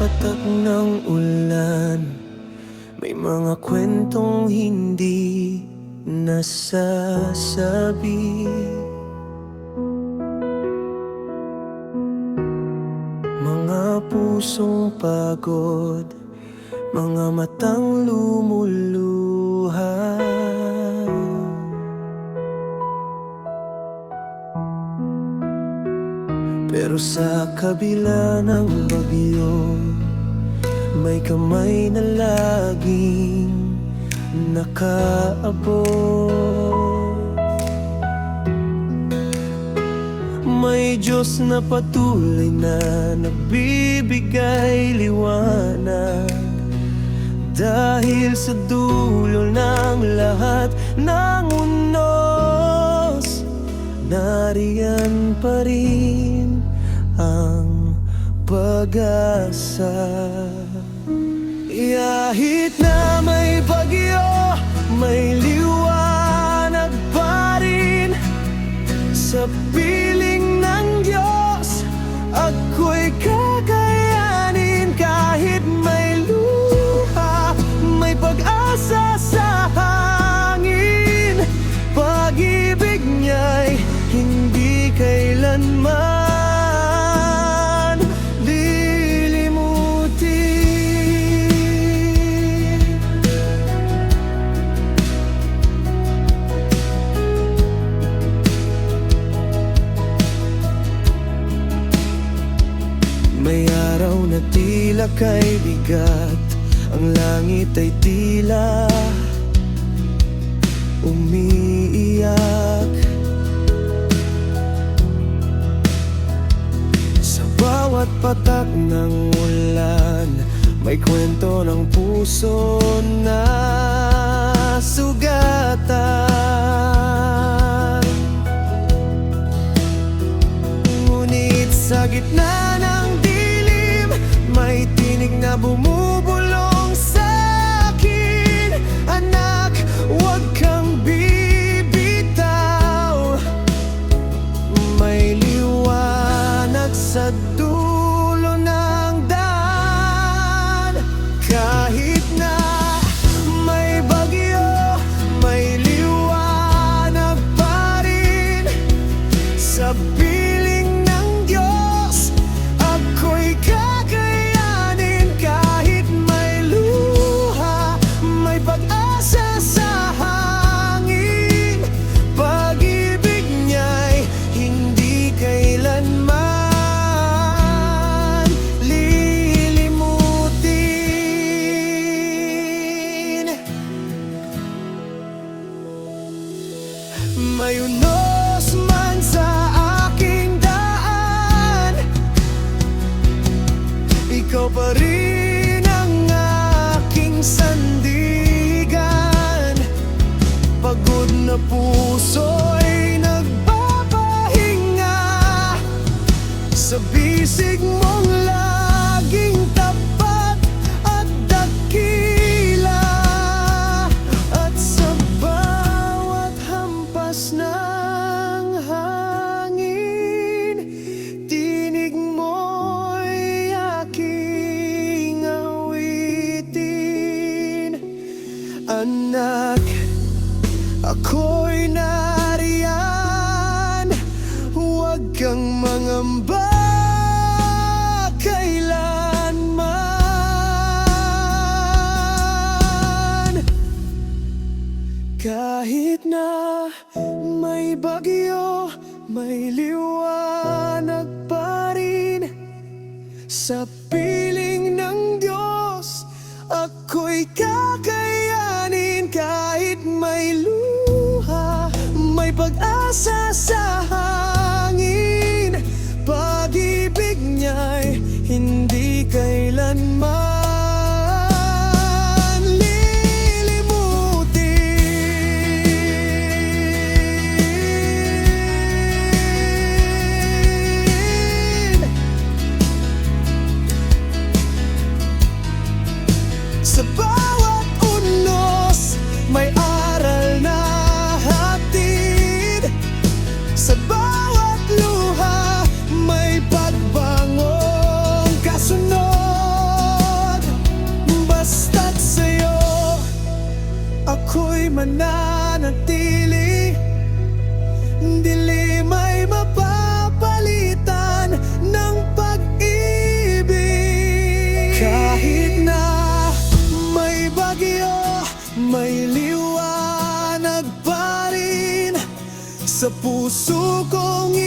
patak ng ulan, may mga kwentong hindi nasasabi. Mga pusong pagod, mga matang lumuluha. Pero sa kabila ng bagyo, may kamay na laging nakaabot. May Diyos na patuloy na nagbibigay liwanag, dahil sa dulo ng lahat ng unos, nariyan pa rin ang pag-asa. Kahit na may bagyo, may liwanag pa rin. Sa piling ng Diyos, ako'y kakayanin. Kahit may luha, may pag-asa sa hangin. Pag-ibig niya'y hindi kailanman may araw na tila kay bigat, ang langit ay tila umiiyak. Sa bawat patak ng ulan, may kwento ng puso na sugatan. Ngunit sa gitna ng may tinig na bumubulong sa'kin. Anak, huwag kang bibitaw. May liwanag sa dulo ng daan. Kahit na may bagyo, may liwanag pa rin. Sa piling ng Diyos, ako'y may unos man sa aking daan, ikaw pa rin ang aking sandigan. Pagod na puso'y nagpapahinga sa bisig mong laging tapat at dakila. At sa bawat hampas ng hangin, tinig mo'y aking awitin. Anak, ako'y nariyan, huwag kang mangamba kailanman. Kahit na may bagyo, may liwanag pa rin. Sa piling ng Diyos, ako'y kakayanin. Kahit may luha, may pag-asa sa hangin. Pag-ibig niya'y hindi kailanman sa bawat unos. May aral na hatid mananatili. Dilim ay mapapalitan ng pag-ibig. Kahit na may bagyo, may liwanag pa rin sa puso kong